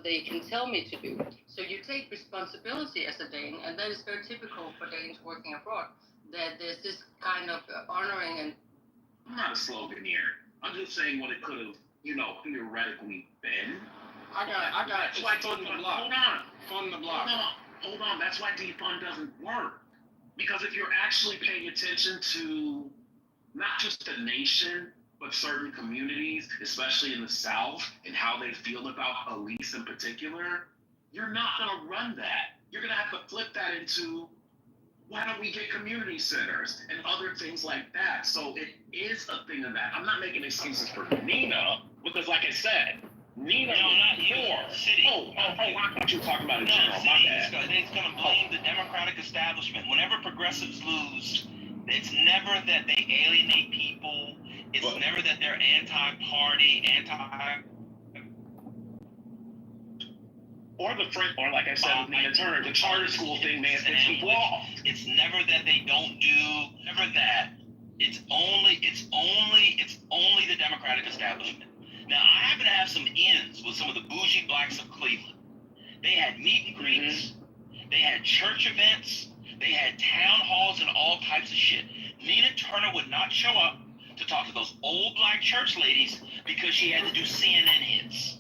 what they can tell me to do. So you take responsibility as a Dane, and that is very typical for Danes working abroad, that there's this kind of honoring and... I'm not a sloganeer. I'm just saying what it could have, theoretically been. I got That's why fund the block. Fund the block. Hold on. That's why defund doesn't work. Because if you're actually paying attention to not just the nation, but certain communities, especially in the South, and how they feel about police in particular, you're not going to run that. You're going to have to flip that into, why don't we get community centers and other things like that? So it is a thing of that. I'm not making excuses for Nina, because like I said, Nina... No, not you. City. I thought you were talking about in general. City. My bad. It's going to blame the Democratic establishment. Whenever progressives lose, it's never that they alienate people. It's never that they're anti-party, or like I said with Nina Turner, the charter school thing may have pissed people off. It's never that they don't do, never that. It's only the Democratic establishment. Now, I happen to have some ins with some of the bougie blacks of Cleveland. They had meet and greets. Mm-hmm. They had church events. They had town halls and all types of shit. Nina Turner would not show up to talk to those old black church ladies because she had to do CNN hits.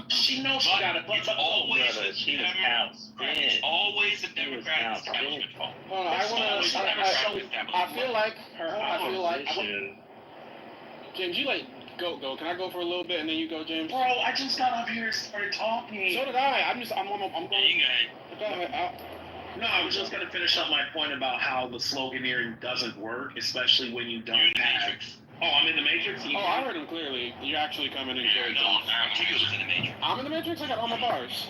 She knows she got to put the always brother, she was house. It's always the Democratic establishment fault. Hold on, I feel like James, you go. Can I go for a little bit and then you go, James? Bro, I just got up here and started talking. So did I. I'm going. Go ahead. No, I was just going to finish up my point about how the sloganeering doesn't work, especially when you don't have... Oh, I'm in the Matrix? I heard him clearly. You're actually coming in clear. I'm in the Matrix. I'm in the Matrix? I got all my bars.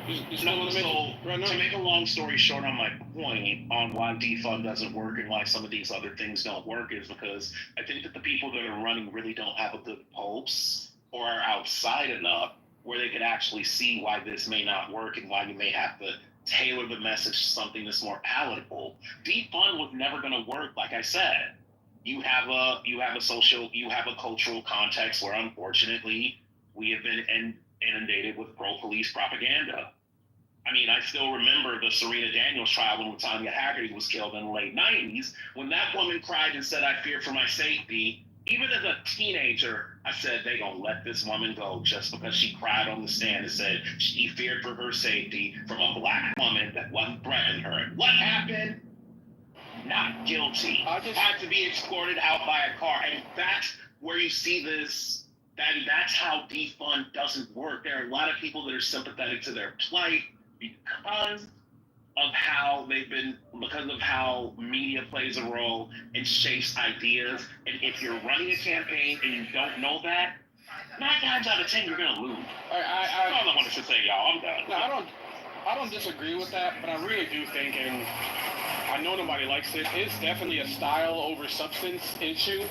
To make a long story short on my point on why defund doesn't work and why some of these other things don't work is because I think that the people that are running really don't have a good pulse or are outside enough where they could actually see why this may not work and why you may have to tailor the message to something that's more palatable. Defund was never going to work, like I said. You have a cultural context where unfortunately we have been inundated with pro-police propaganda. I mean, I still remember the Serena Daniels trial when Latanya Haggerty was killed in the late 90s, when that woman cried and said, "I fear for my safety." Even as a teenager, I said, they gonna let this woman go just because she cried on the stand and said she feared for her safety from a black woman that wasn't threatening her. And what happened? Not guilty. Had to be escorted out by a car. And that's where you see this, that's how defund doesn't work. There are a lot of people that are sympathetic to their plight because of how media plays a role and shapes ideas. And if you're running a campaign and you don't know that, 9 times out of 10 you're gonna lose. That's all I wanted to say, y'all. I'm done. No, I don't disagree with that, but I really do think, and I know nobody likes it, it's definitely a style over substance issue.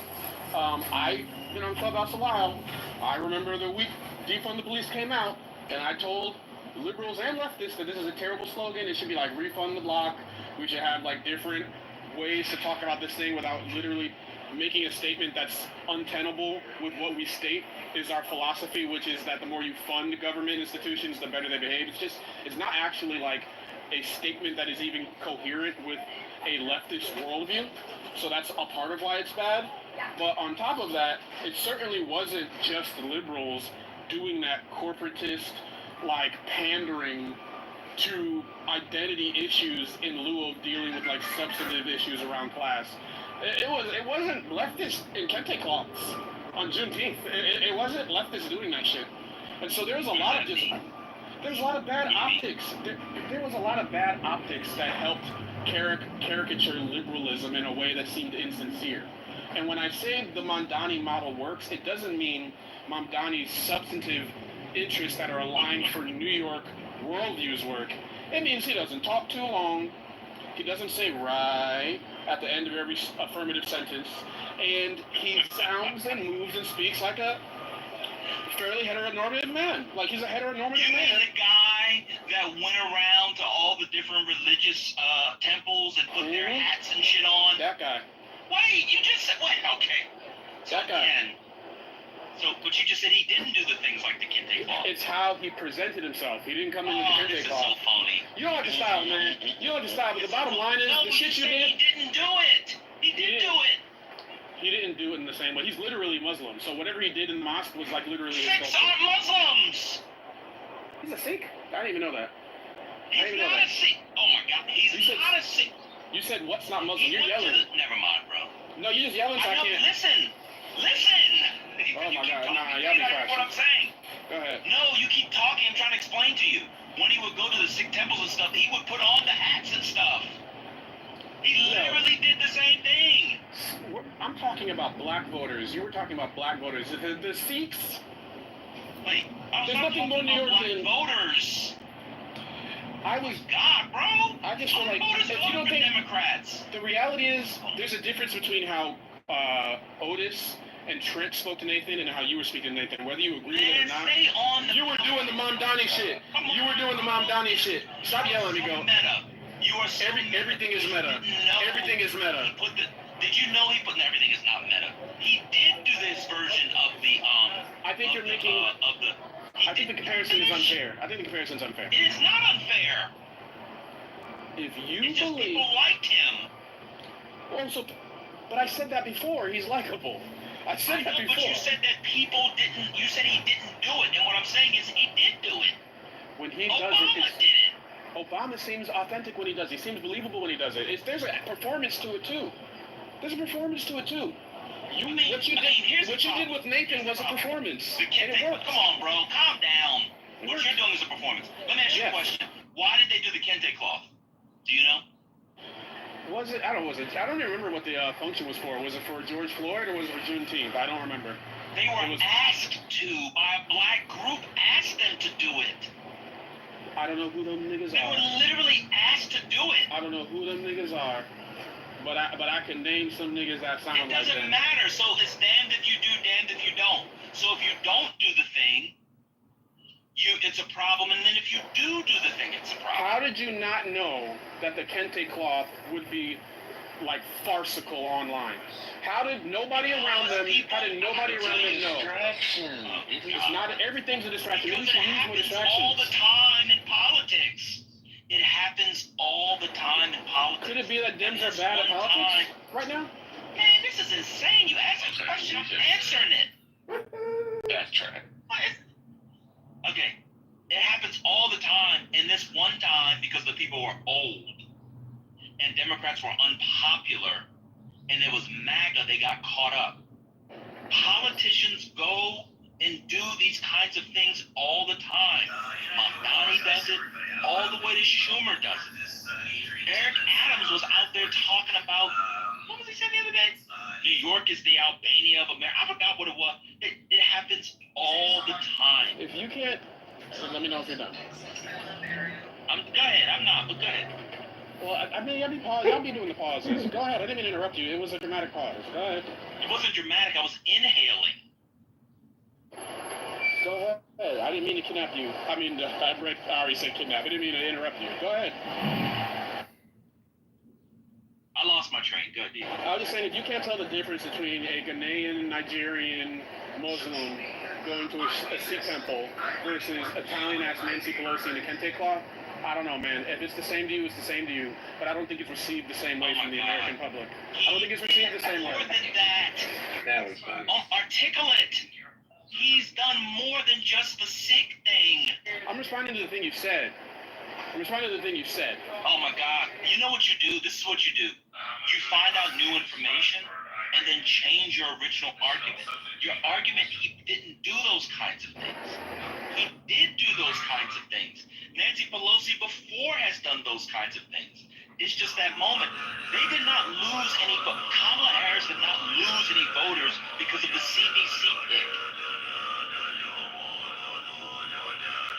I've been on Clubhouse a while. I remember the week Defund the Police came out, and I told liberals and leftists that this is a terrible slogan. It should be like refund the block. We should have like different ways to talk about this thing without literally making a statement that's untenable with what we state is our philosophy, which is that the more you fund government institutions, the better they behave. It's not actually like a statement that is even coherent with a leftist worldview. So that's a part of why it's bad. But on top of that, it certainly wasn't just liberals doing that corporatist, like, pandering to identity issues in lieu of dealing with, like, substantive issues around class. It wasn't leftists in kente cloths on Juneteenth. It wasn't leftists doing that shit. And so there was a lot of bad optics. There was a lot of bad optics that helped caricature liberalism in a way that seemed insincere. And when I say the Mamdani model works, it doesn't mean Mamdani's substantive interests that are aligned for New York worldviews work. It means he doesn't talk too long, he doesn't say right at the end of every affirmative sentence, and he sounds and moves and speaks like a fairly heteronormative man. Like he's a heteronormative man. You mean the guy that went around to all the different religious temples and put their hats and shit on? That guy. Wait, you just said, wait, okay. That guy. Again, So, but you just said he didn't do the things like the kente cloth. It's how he presented himself. He didn't come in with the This kente is so cloth. phony. You don't have to style, man. You don't have to style, but the bottom line is, No, the shit you said did, he didn't do it. He did do it. he didn't do it in the same way. He's literally Muslim, so whatever he did in the mosque was like literally his Sikhs culture. are Muslims. He's a Sikh? I didn't even know that. He's not a Sikh. Oh my God, he's not a Sikh. You said what's not Muslim? You're yelling. Never mind, bro. No, you're just yelling, so I can't. Listen. Oh my God, nah, y'all be crashing. What I'm saying. Go ahead. No, you keep talking. I'm trying to explain to you. When he would go to the Sikh temples and stuff, he would put on the hats and stuff. He literally did the same thing. I'm talking about black voters. You were talking about black voters. The Sikhs. Wait, There's nothing more New York than voters. God, bro. I just feel like if you don't think Democrats. The reality is, there's a difference between how Otis and Trent spoke to Nathan and how you were speaking to Nathan. Whether you agree with it or not, you were doing the Mamdani shit. You were doing the Mamdani shit. Stop yelling at me, go. Meta. You are so everything is meta. Everything is meta. Did you know he put everything is not meta? He did do this version of the I think you're making. I think the comparison is unfair. I think the comparison's unfair. It is not unfair. If you it's just believe people liked him. Well, but I said that before. He's likable. I said that before. But you said that people didn't. You said he didn't do it, and what I'm saying is he did do it. When he Obama does it, did it. Obama seems authentic when he does it. He seems believable when he does it. There's a performance to it too. What you did with Nathan was a performance, and it worked. Come on, bro, calm down. What you're doing is a performance. Let me ask you a question. Why did they do the kente cloth? Do you know? Was it? I don't even remember what the function was for. Was it for George Floyd or was it for Juneteenth? I don't remember. They were asked to by a black group. Asked them to do it. I don't know who them niggas are. They were literally asked to do it. I don't know who them niggas are. But I can name some niggas that sound like that. It doesn't matter. So it's damned if you do, damned if you don't. So if you don't do the thing, it's a problem. And then if you do the thing, it's a problem. How did you not know that the kente cloth would be like farcical online? How did nobody around them know? It's not everything's a distraction. Because it happens all the time in politics. It happens all the time in politics. Could it be that Dems are bad at politics right now? Man, this is insane. You asked a question, I'm answering it. That's right. Okay. It happens all the time. And this one time, because the people were old and Democrats were unpopular and it was MAGA, they got caught up. Politicians go and do these kinds of things all the time. Mamdani does it, all the way to Schumer does it. Eric Adams was out there talking about, what was he saying the other day? New York is the Albania of America. I forgot what it was. It happens all the time. If you can't, let me know if you're done. Go ahead, I'm not, but go ahead. Well, I'll be doing the pauses. Go ahead, I didn't mean to interrupt you. It was a dramatic pause. Go ahead. It wasn't dramatic, I was inhaling. Go ahead. I didn't mean to kidnap you. I already said kidnap. I didn't mean to interrupt you. Go ahead. I lost my train. Go ahead. I was just saying, if you can't tell the difference between a Ghanaian, Nigerian, Muslim going to a Sikh temple versus Italian-ass Nancy Pelosi in a kente cloth, I don't know, man. If it's the same to you, it's the same to you. But I don't think it's received the same way from the American public. I don't think it's received the same way. More than that. That was fun. Articulate. He's done more than just the Sikh thing. I'm responding to the thing you said. Oh my God. You know what you do? This is what you do. You find out new information and then change your original argument. Your argument, he didn't do those kinds of things. He did do those kinds of things. Nancy Pelosi before has done those kinds of things. It's just that moment. They did not lose any, Kamala Harris did not lose any voters because of the CBC pick.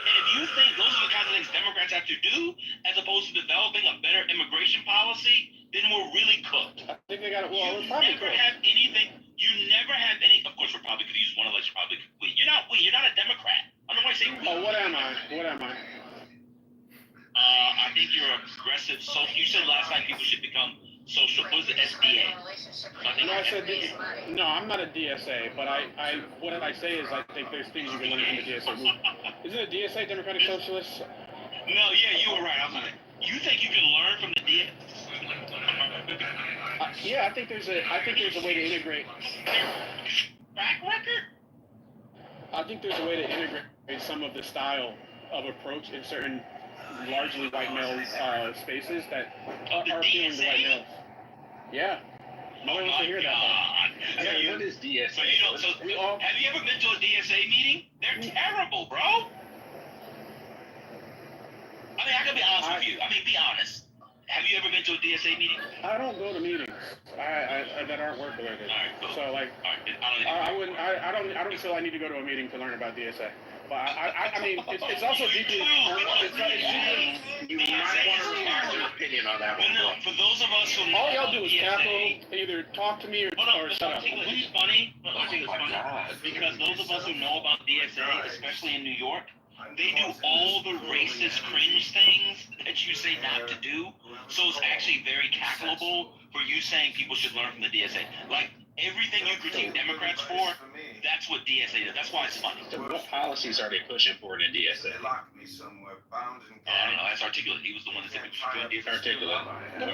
And if you think those are the kinds of things Democrats have to do, as opposed to developing a better immigration policy, then we're really cooked. I think they got it. Well, we're probably cooked. You never have any. Of course, Republicans could use one election. Probably could. You're not a Democrat. I don't know why I say we. Oh, what am I? I think you're a progressive. So you said last night people should become social. What is it? SDA. No, I said no. I'm not a DSA, but what I say is I think there's things you can learn from the DSA movement. Isn't it DSA Democratic Socialists? No, yeah, you were right. I was like, you think you can learn from the DSA? Yeah, I think there's a way to integrate. Track record? I think there's a way to integrate some of the style of approach in certain largely white male spaces that are appealing to white males. Yeah. Nobody wants to hear that. Yeah, what is DSA? So have you ever been to a DSA meeting? They're terrible, bro. I mean, I can be honest with you. I mean, be honest. Have you ever been to a DSA meeting? I don't go to meetings. That aren't work related. All right, cool. So like, I don't feel I need to go to a meeting to learn about DSA. But I mean, it's also deeply. You might want to respect an opinion on that one. No, for those of us who know All y'all do is DSA, capital, either talk to me or shut up. I think it's funny. I think it's funny because those of us who know about DSA, especially in New York, they do all the racist cringe things that you say not to do. So it's actually very calculable for you saying people should learn from the DSA. Like everything you critique Democrats for, that's what DSA does. That's why it's funny. So what policies are they pushing for in the DSA? I don't know. That's Articulate. He was the one that said we should do DSA. Articulate.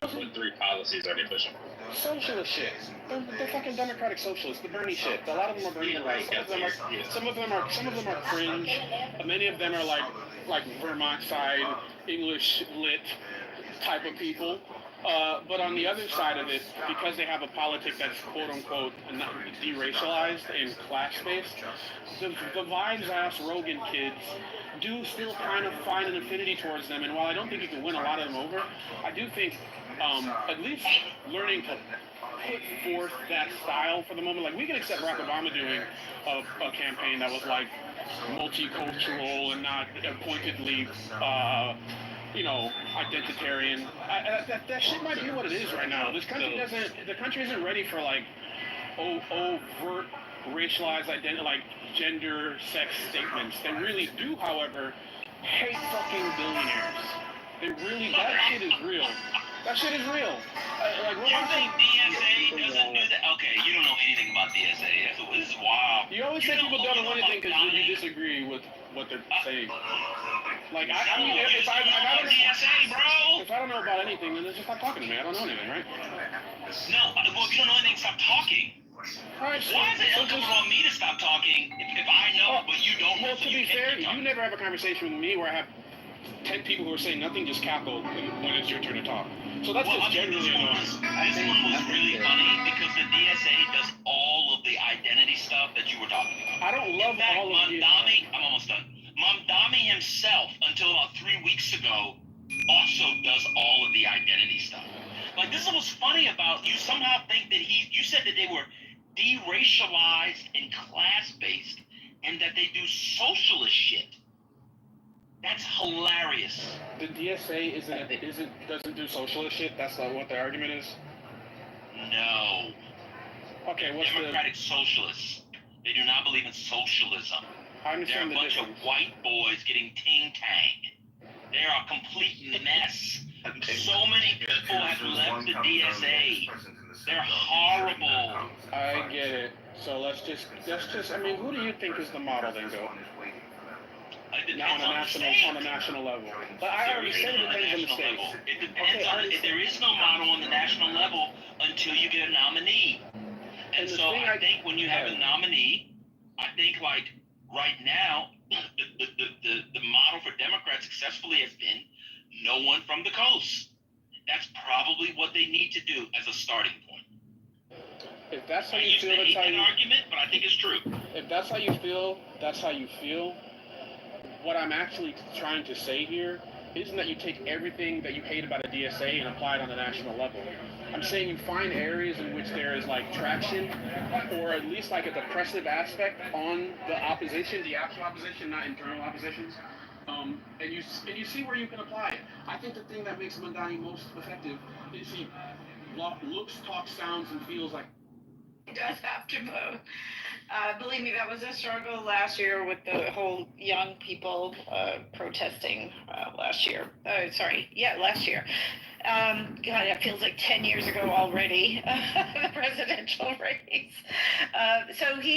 What 3 policies are they pushing for? Socialist shit. They're fucking democratic socialists. The Bernie shit. A lot of them are Bernie like. Some of them are cringe. Many of them are like Vermont side English lit type of people. But on the other side of it, because they have a politic that's quote-unquote not deracialized and class-based, the Vines-ass Rogan kids do still kind of find an affinity towards them. And while I don't think you can win a lot of them over, I do think at least learning to put forth that style for the moment. Like, we can accept Barack Obama doing a campaign that was, like, multicultural and not pointedly identitarian. That shit might be what it is right now. The country isn't ready for like overt racialized identity, like gender, sex statements. They really do, however, hate fucking billionaires. That shit is real. That shit is real. You think DSA doesn't do that? Okay, you don't know anything about DSA. This is wild. You always say people don't know anything because you disagree with what they're saying. Like, I mean, if I don't know about anything, then just stop talking to me. I don't know anything, right? No, well, if you don't know anything, stop talking. Right, why is it incumbent on me to stop talking if I know, but you don't know? Well, to be fair, you never have a conversation with me where I have 10 people who are saying nothing, just cackle when it's your turn to talk. So that's just generally annoying. This one was really funny because the DSA does all of the identity stuff that you were talking about. I don't love all of it. I'm almost done. Mamdani himself, until about 3 weeks ago, also does all of the identity stuff. Like, this is what's funny about you somehow think that you said that they were deracialized and class-based and that they do socialist shit. That's hilarious. The DSA doesn't do socialist shit? That's not what the argument is? No. Okay, what's Democratic socialists. They do not believe in socialism. I understand They're a bunch of white boys getting ting-tanged. They're a complete mess. So many people have left the DSA. They're horrible. I get it. So let's just, I mean, who do you think is the model then, Bill? On a national level. But I already said it depends on the state. It depends on it. There is no model on the national level until you get a nominee. And so I think when you have a nominee, I think like right now, the model for Democrats successfully has been no one from the coast. That's probably what they need to do as a starting point. If that's how you feel, that's how you... argument, but I think it's true. If that's how you feel, that's how you feel. What I'm actually trying to say here isn't that you take everything that you hate about a DSA and apply it on the national level. I'm saying you find areas in which there is like traction, or at least like a depressive aspect on the opposition, the actual opposition, not internal oppositions. And you see where you can apply it. I think the thing that makes Mamdani most effective is he looks, talks, sounds, and feels like he does have to vote. Believe me, that was a struggle last year with the whole young people protesting last year. Last year. God, that feels like 10 years ago already, the presidential race. So he